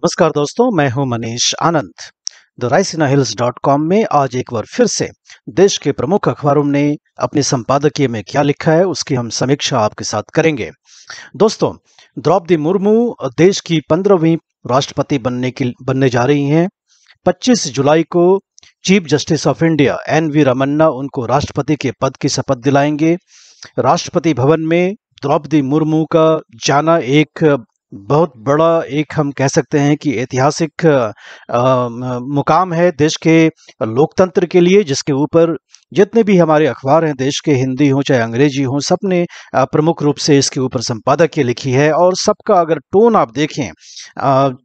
नमस्कार दोस्तों, मैं हूं मनीष आनंद। द राइसिनाहिल्स.com में आज एक बार फिर से देश के प्रमुख अखबारों ने अपने संपादकीय में क्या लिखा है उसकी हम समीक्षा आपके साथ करेंगे। दोस्तों, द्रौपदी मुर्मू देश की 15वीं राष्ट्रपति बनने जा रही हैं। 25 जुलाई को chief justice of India N V. Ramana उनको राष्ट्रपति के पद की शपथ दिलाएंगे। राष्ट्रपति भवन में द्रौपदी मुर्मू का जाना एक बहुत बड़ा, एक हम कह सकते हैं कि ऐतिहासिक मुकाम है देश के लोकतंत्र के लिए, जिसके ऊपर जितने भी हमारे अखबार हैं देश के, हिंदी हो चाहे अंग्रेजी हो, सबने प्रमुख रूप से इसके ऊपर संपादकीय लिखी है। और सबका अगर टोन आप देखें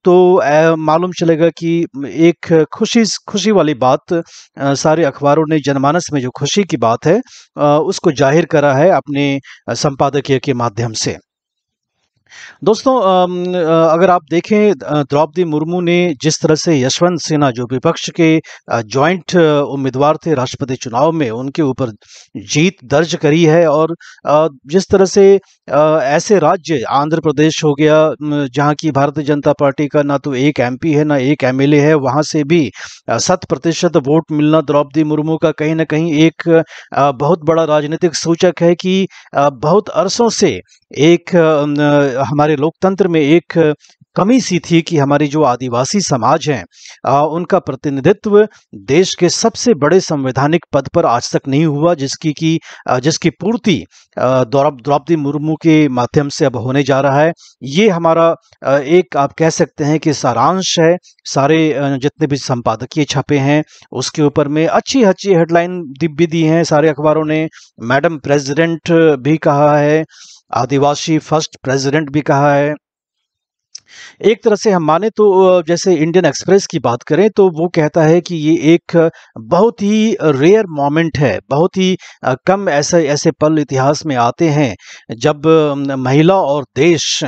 तो मालूम चलेगा कि एक खुशी वाली बात, सारे अखबारों ने जनमानस में जो खुशी की बात है उसको जाहिर करा है अपने संपादकीय के माध्यम से। दोस्तों, अगर आप देखें, द्रौपदी मुर्मू ने जिस तरह से यशवंत सिन्हा, जो विपक्ष के जॉइंट उम्मीदवार थे राष्ट्रपति चुनाव में, उनके ऊपर जीत दर्ज करी है। और जिस तरह से ऐसे राज्य, आंध्र प्रदेश हो गया, जहां की भारतीय जनता पार्टी का ना तो एक एमपी है ना एक एमएलए है, वहां से भी 100% वोट मिलना द्रौपदी मुर्मू का कहीं ना कहीं एक बहुत बड़ा राजनीतिक सूचक है कि बहुत अरसों से एक हमारे लोकतंत्र में एक कमी सी थी कि हमारी जो आदिवासी समाज हैं उनका प्रतिनिधित्व देश के सबसे बड़े संवैधानिक पद पर आज तक नहीं हुआ, जिसकी पूर्ति द्रौपदी मुर्मू के माध्यम से अब होने जा रहा है। ये हमारा एक, आप कह सकते हैं कि सारांश है। सारे जितने भी संपादकीय छपे हैं उसके ऊपर में अच्छी अच्छी हेडलाइन भी दी हैं सारे अखबारों ने। मैडम प्रेसिडेंट भी कहा है, आदिवासी फर्स्ट प्रेसिडेंट भी कहा है। एक तरह से हम माने तो जैसे इंडियन एक्सप्रेस की बात करें तो वो कहता है कि ये एक बहुत ही रेयर मोमेंट है, बहुत ही कम ऐसे ऐसे पल इतिहास में आते हैं जब महिला और देश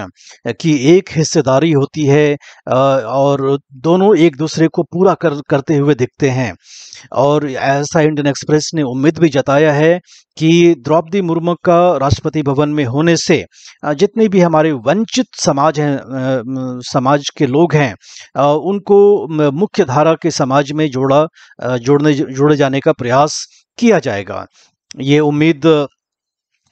की एक हिस्सेदारी होती है और दोनों एक दूसरे को पूरा करते हुए दिखते हैं। और ऐसा इंडियन एक्सप्रेस ने उम्मीद भी जताया है कि द्रौपदी मुर्मू का राष्ट्रपति भवन में होने से जितने भी हमारे वंचित समाज हैं, समाज के लोग हैं, उनको मुख्य धारा के समाज में जोड़े जाने का प्रयास किया जाएगा। ये उम्मीद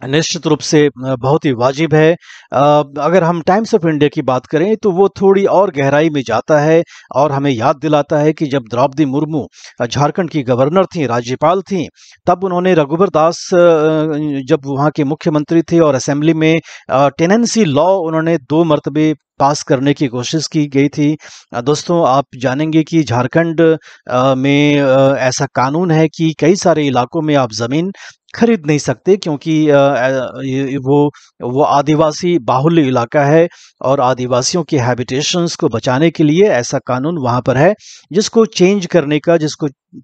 निश्चित रूप से बहुत ही वाजिब है। अगर हम टाइम्स ऑफ इंडिया की बात करें तो वो थोड़ी और गहराई में जाता है और हमें याद दिलाता है कि जब द्रौपदी मुर्मू झारखंड की गवर्नर थी, राज्यपाल थी, तब उन्होंने रघुवर दास, जब वहाँ के मुख्यमंत्री थे, और असेंबली में टेनेंसी लॉ उन्होंने 2 मरतबे पास करने की कोशिश की गई थी। दोस्तों, आप जानेंगे कि झारखंड में ऐसा कानून है कि कई सारे इलाकों में आप ज़मीन खरीद नहीं सकते, क्योंकि वो आदिवासी बाहुल्य इलाका है और आदिवासियों के हैबिटेशंस को बचाने के लिए ऐसा कानून वहाँ पर है, जिसको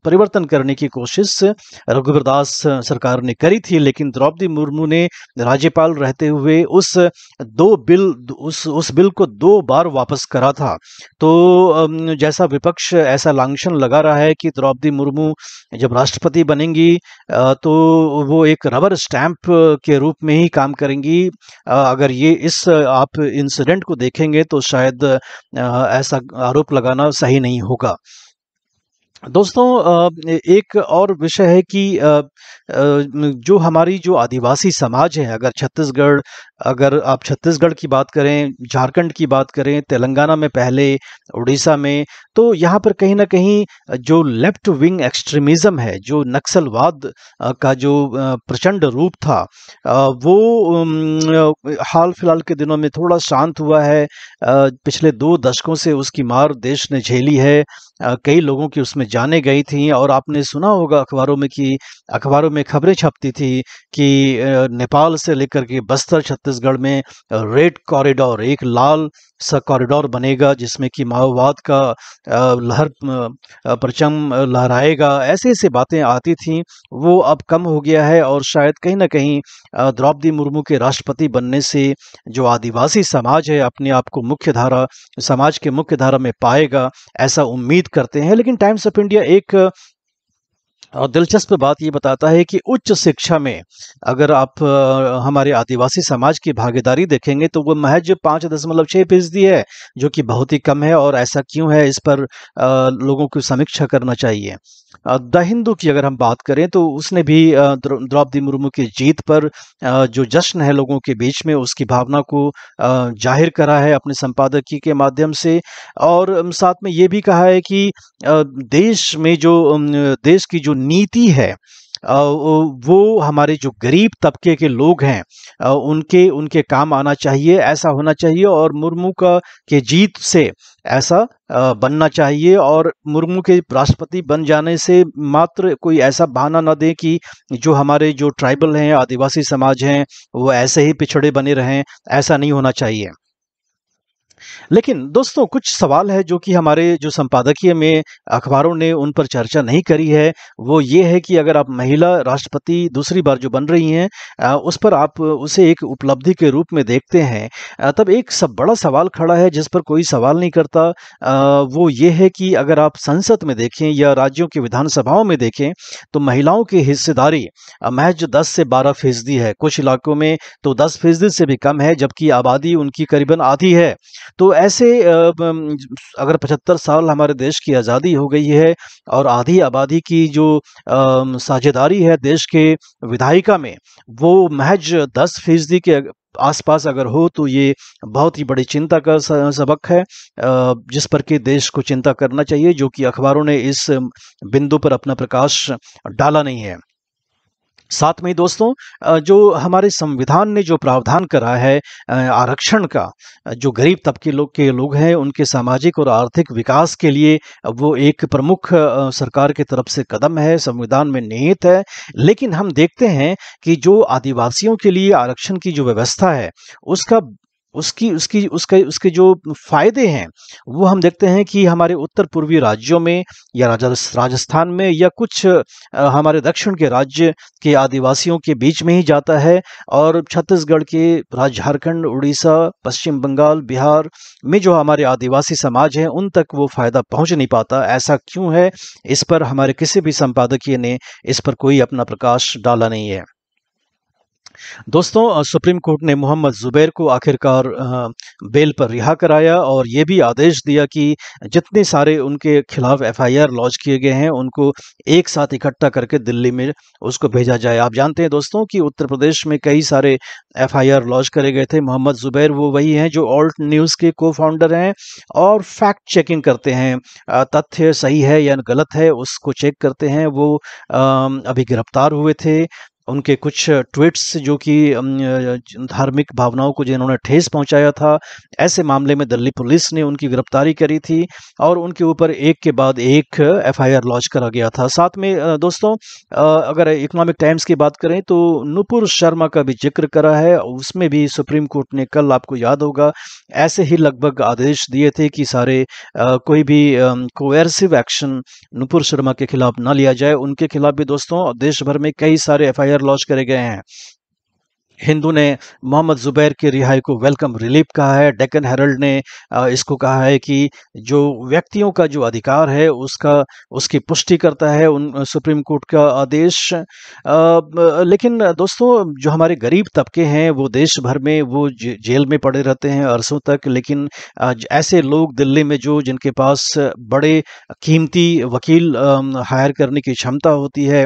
परिवर्तन करने की कोशिश रघुवर दास सरकार ने करी थी। लेकिन द्रौपदी मुर्मू ने राज्यपाल रहते हुए उस बिल को 2 बार वापस करा था। तो जैसा विपक्ष ऐसा लांछन लगा रहा है कि द्रौपदी मुर्मू जब राष्ट्रपति बनेंगी तो वो एक रबर स्टैंप के रूप में ही काम करेंगी। अगर आप इंसिडेंट को देखेंगे तो शायद ऐसा आरोप लगाना सही नहीं होगा। दोस्तों, एक और विषय है कि जो हमारी जो आदिवासी समाज है, अगर आप छत्तीसगढ़ की बात करें, झारखंड की बात करें, तेलंगाना में पहले, उड़ीसा में, तो यहाँ पर कहीं ना कहीं जो लेफ्ट विंग एक्सट्रीमिज्म है, जो नक्सलवाद का जो प्रचंड रूप था, वो हाल फिलहाल के दिनों में थोड़ा शांत हुआ है। पिछले 2 दशकों से उसकी मार देश ने झेली है। कई लोगों की उसमें जानें गई थी और आपने सुना होगा अखबारों में खबरें छपती थी कि नेपाल से लेकर के बस्तर छत्तीसगढ़ में रेड कॉरिडोर, एक लाल सा कॉरिडोर बनेगा जिसमें कि माओवाद का परचम लहराएगा। ऐसे बातें आती थी, वो अब कम हो गया है और शायद कहीं ना कहीं द्रौपदी मुर्मू के राष्ट्रपति बनने से जो आदिवासी समाज है अपने आप को समाज के मुख्य धारा में पाएगा, ऐसा उम्मीद करते हैं। लेकिन टाइम्स ऑफ इंडिया एक और दिलचस्प बात ये बताता है कि उच्च शिक्षा में अगर आप हमारे आदिवासी समाज की भागीदारी देखेंगे तो वो महज 5.6% है, जो कि बहुत ही कम है। और ऐसा क्यों है, इस पर लोगों को समीक्षा करना चाहिए। द हिंदू की अगर हम बात करें तो उसने भी द्रौपदी मुर्मू की जीत पर जो जश्न है लोगों के बीच में, उसकी भावना को जाहिर करा है अपने संपादकीय के माध्यम से। और साथ में ये भी कहा है कि देश में जो देश की जो नीति है, वो हमारे जो गरीब तबके के लोग हैं उनके उनके काम आना चाहिए, ऐसा होना चाहिए। और मुर्मू का के जीत से ऐसा बनना चाहिए। और मुर्मू के राष्ट्रपति बन जाने से मात्र कोई ऐसा बहाना ना दे कि जो हमारे जो ट्राइबल हैं, आदिवासी समाज हैं, वो ऐसे ही पिछड़े बने रहें, ऐसा नहीं होना चाहिए। लेकिन दोस्तों कुछ सवाल है जो कि हमारे जो संपादकीय में अखबारों ने उन पर चर्चा नहीं करी है। वो ये है कि अगर आप महिला राष्ट्रपति दूसरी बार जो बन रही हैं उस पर आप उसे एक उपलब्धि के रूप में देखते हैं, तब एक सब बड़ा सवाल खड़ा है जिस पर कोई सवाल नहीं करता। वो ये है कि अगर आप संसद में देखें या राज्यों की विधानसभाओं में देखें तो महिलाओं की हिस्सेदारी महज 10 से 12% है। कुछ इलाकों में तो 10% से भी कम है, जबकि आबादी उनकी करीबन आधी है। तो ऐसे अगर 75 साल हमारे देश की आज़ादी हो गई है और आधी आबादी की जो साझेदारी है देश के विधायिका में, वो महज 10% के आसपास अगर हो तो ये बहुत ही बड़ी चिंता का सबक है, जिस पर कि देश को चिंता करना चाहिए, जो कि अखबारों ने इस बिंदु पर अपना प्रकाश डाला नहीं है। साथ में ही दोस्तों जो हमारे संविधान ने जो प्रावधान करा है आरक्षण का, जो गरीब तबके के लोग हैं उनके सामाजिक और आर्थिक विकास के लिए वो एक प्रमुख सरकार की तरफ से कदम है, संविधान में निहित है। लेकिन हम देखते हैं कि जो आदिवासियों के लिए आरक्षण की जो व्यवस्था है उसका उसकी उसकी उसके उसके जो फायदे हैं वो हम देखते हैं कि हमारे उत्तर पूर्वी राज्यों में या राजस्थान में या कुछ हमारे दक्षिण के राज्य के आदिवासियों के बीच में ही जाता है। और छत्तीसगढ़ के झारखंड, उड़ीसा, पश्चिम बंगाल, बिहार में जो हमारे आदिवासी समाज हैं उन तक वो फायदा पहुंच नहीं पाता। ऐसा क्यों है, इस पर हमारे किसी भी संपादकीय ने इस पर कोई अपना प्रकाश डाला नहीं है। दोस्तों सुप्रीम कोर्ट ने मोहम्मद जुबैर को आखिरकार बेल पर रिहा कराया और ये भी आदेश दिया कि जितने सारे उनके खिलाफ एफआईआर लॉन्च किए गए हैं उनको एक साथ इकट्ठा करके दिल्ली में उसको भेजा जाए। आप जानते हैं दोस्तों कि उत्तर प्रदेश में कई सारे एफआईआर लॉन्च करे गए थे। मोहम्मद जुबैर वो वही हैं जो ऑल्ट न्यूज़ के को फाउंडर हैं और फैक्ट चेकिंग करते हैं, तथ्य सही है या गलत है उसको चेक करते हैं। वो अभी गिरफ्तार हुए थे। उनके कुछ ट्वीट्स जो कि धार्मिक भावनाओं को जिन्होंने ठेस पहुंचाया था, ऐसे मामले में दिल्ली पुलिस ने उनकी गिरफ्तारी करी थी और उनके ऊपर एक के बाद एक एफआईआर लॉन्च करा गया था। साथ में दोस्तों अगर इकोनॉमिक टाइम्स की बात करें तो नुपुर शर्मा का भी जिक्र करा है, उसमें भी सुप्रीम कोर्ट ने कल आपको याद होगा ऐसे ही लगभग आदेश दिए थे कि सारे कोई भी कोएर्सिव एक्शन नुपुर शर्मा के खिलाफ ना लिया जाए। उनके खिलाफ भी दोस्तों देश भर में कई सारे एफआईआर लॉन्च करे गए हैं। हिंदू ने मोहम्मद जुबैर की रिहाई को वेलकम रिलीफ कहा है। डेक्कन हेरल्ड ने इसको कहा है कि जो व्यक्तियों का जो अधिकार है उसकी पुष्टि करता है उन सुप्रीम कोर्ट का आदेश। लेकिन दोस्तों जो हमारे गरीब तबके हैं वो देश भर में वो जेल में पड़े रहते हैं अरसों तक। लेकिन ऐसे लोग दिल्ली में जो जिनके पास बड़े कीमती वकील हायर करने की क्षमता होती है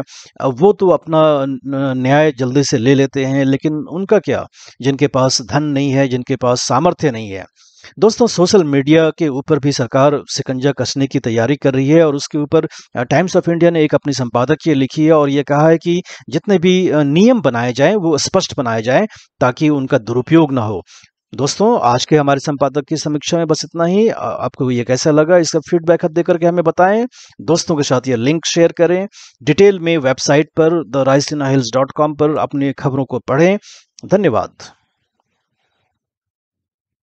वो तो अपना न्याय जल्दी से ले लेते हैं। लेकिन उनका क्या, जिनके पास धन नहीं है, जिनके पास सामर्थ्य नहीं है। दोस्तों सोशल मीडिया के ऊपर भी सरकार शिकंजा कसने की तैयारी कर रही है और उसके ऊपर टाइम्स ऑफ इंडिया ने एक अपनी संपादकीय लिखी है और ये कहा है कि जितने भी नियम बनाए जाएं वो स्पष्ट बनाए जाएं ताकि उनका दुरुपयोग ना हो। दोस्तों आज के हमारे संपादक की समीक्षा में बस इतना ही। आपको ये कैसा लगा इसका फीडबैक दे करके हमें बताएं। दोस्तों के साथ ये लिंक शेयर करें। डिटेल में वेबसाइट पर theraisinahills.com पर अपनी खबरों को पढ़ें। धन्यवाद।